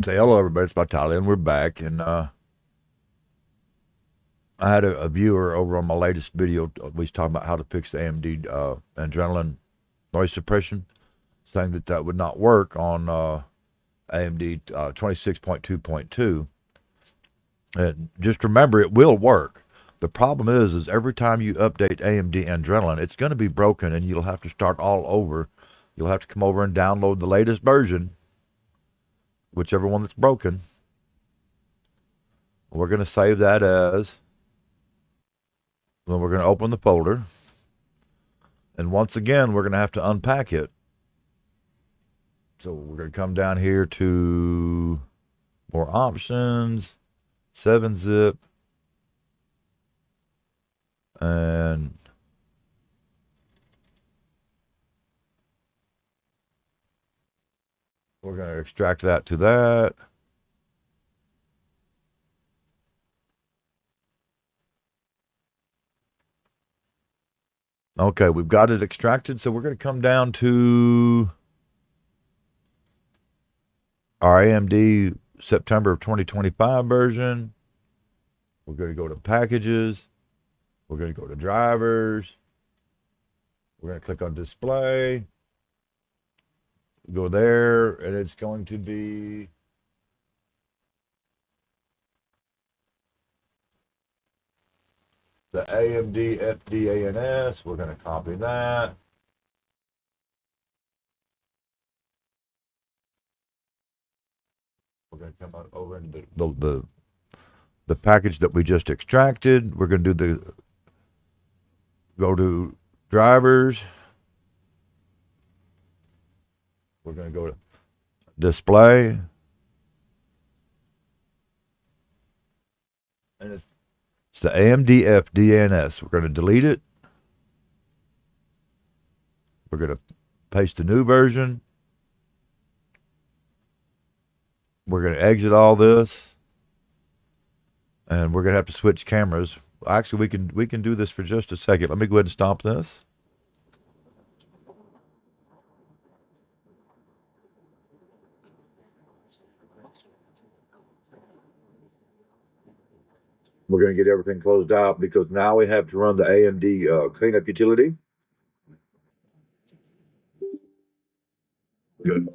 Say hello, everybody. It's Tyler, and we're back. And I had a viewer over on my latest video. We was talking about how to fix the AMD Andrenelin noise suppression, saying that that would not work on AMD 26.2.2. And just remember, it will work. The problem is every time you update AMD Andrenelin, it's going to be broken, and you'll have to start all over. You'll have to come over and download the latest version, whichever one that's broken. We're going to save that as. Then we're going to open the folder. And once again, we're going to have to unpack it. So we're going to come down here to more options, 7-zip, and we're going to extract that to that. Okay, we've got it extracted. So we're going to come down to our AMD September of 2025 version. We're going to go to packages. We're going to go to drivers. We're going to click on display. Go there, and it's going to be the AMD FDANS. We're going to copy that. We're going to come over into the package that we just extracted. We're going to do go to drivers. We're going to go to display. And it's the AMD FDNS. We're going to delete it. We're going to paste the new version. We're going to exit all this. And we're going to have to switch cameras. Actually, we can do this for just a second. Let me go ahead and stop this. We're going to get everything closed out because now we have to run the AMD cleanup utility. Good.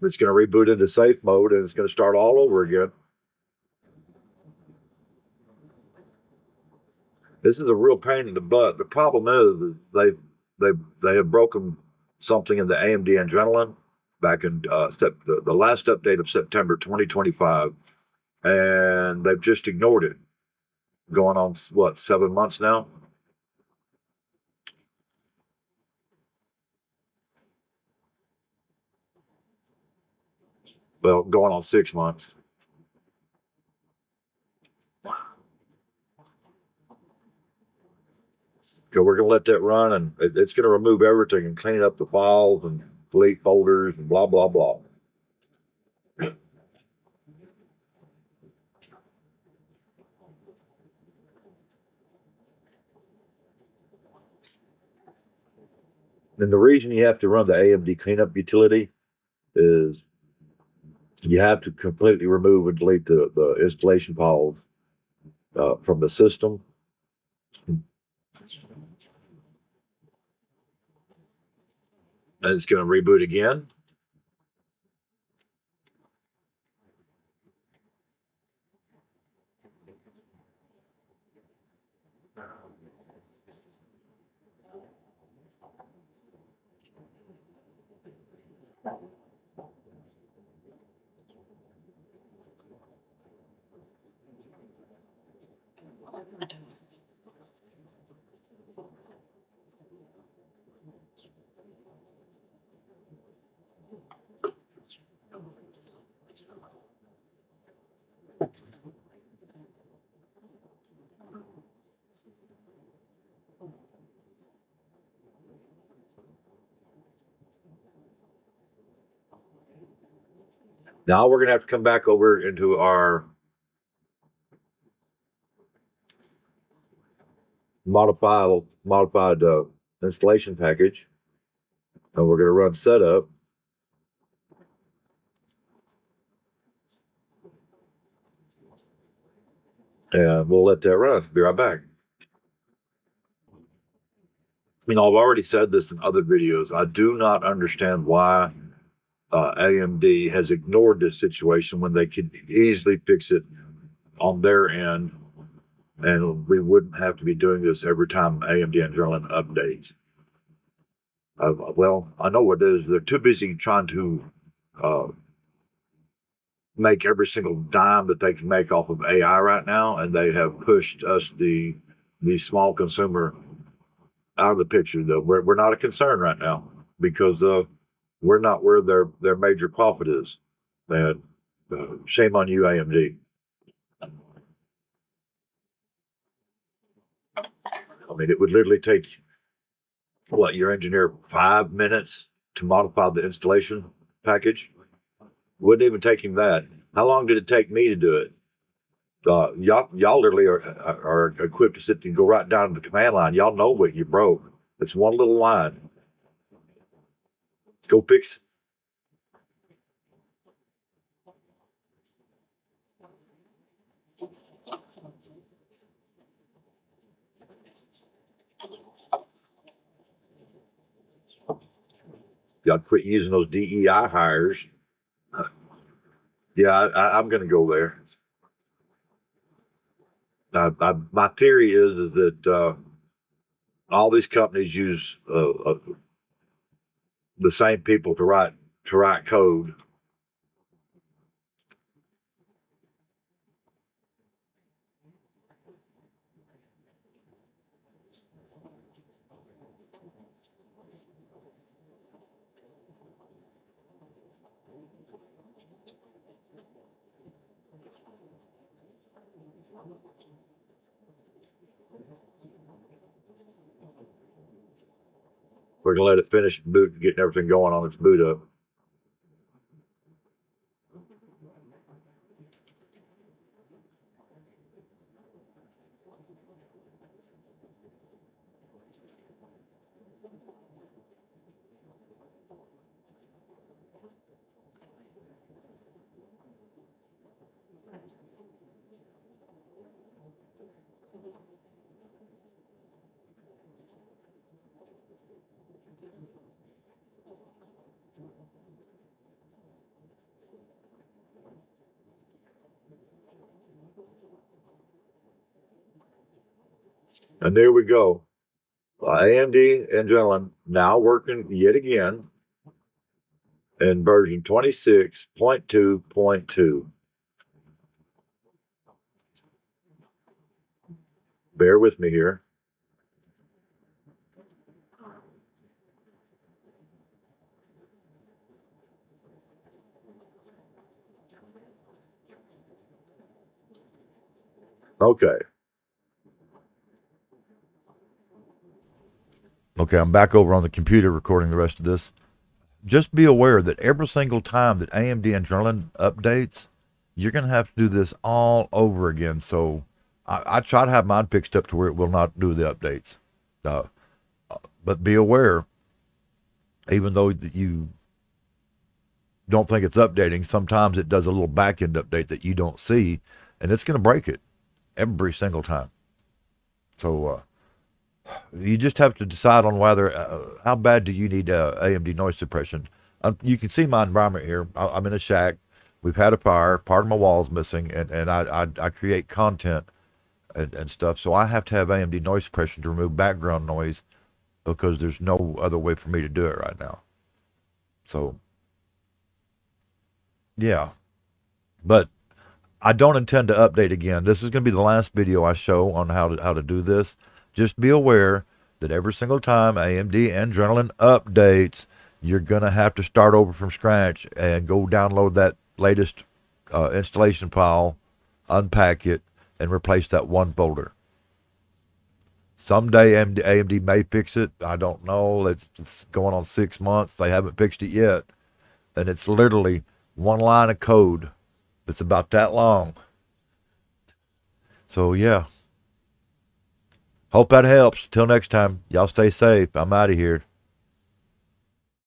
It's going to reboot into safe mode and it's going to start all over again. This is a real pain in the butt. The problem is they have broken something in the AMD Andrenelin back in the last update of September 2025, and they've just ignored it. Going on what, 7 months now? Well, going on 6 months. So we're going to let that run, and it's going to remove everything and clean up the files and delete folders and blah blah blah. And the reason you have to run the AMD cleanup utility is you have to completely remove and delete the installation files from the system. And it's going to reboot again. Now we're going to have to come back over into our modified installation package, and we're going to run setup. And we'll let that run. Be right back. I've already said this in other videos. I do not understand why AMD has ignored this situation when they could easily fix it on their end, and we wouldn't have to be doing this every time AMD Andrenelin updates. Well, I know what it is. They're too busy trying to uh, make every single dime that they can make off of AI right now, and they have pushed us, the small consumer, out of the picture. Though we're not a concern right now because we're not where their major profit is. And shame on you, AMD. It would literally take your engineer 5 minutes to modify the installation package. Wouldn't even take him that. How long did it take me to do it? Y'all literally are equipped to sit and go right down to the command line. Y'all know what you broke. It's one little line. Go fix. Y'all quit using those DEI hires. Yeah, I'm going to go there. My theory is that all these companies use the same people to write code. We're going to let it finish boot, getting everything going on its boot up. And there we go. AMD Andrenelin now working yet again in version 26.2.2. Bear with me here. Okay. Okay, I'm back over on the computer recording the rest of this. Just be aware that every single time that AMD Andrenelin updates, you're going to have to do this all over again. So I try to have mine fixed up to where it will not do the updates. Uh, but be aware, even though you don't think it's updating, sometimes it does a little back end update that you don't see, and it's going to break it every single time. So you just have to decide on whether how bad do you need AMD noise suppression. You can see my environment here. I'm in a shack. We've had a fire. Part of my wall's missing, and I create content and stuff. So I have to have AMD noise suppression to remove background noise because there's no other way for me to do it right now. So yeah, but I don't intend to update again. This is going to be the last video I show on how to do this. Just be aware that every single time AMD Andrenelin updates, you're going to have to start over from scratch and go download that latest installation file, unpack it, and replace that one folder. Someday AMD may fix it. I don't know. It's going on 6 months. They haven't fixed it yet. And it's literally one line of code that's about that long. So, yeah. Hope that helps. Till next time, y'all stay safe. I'm out of here.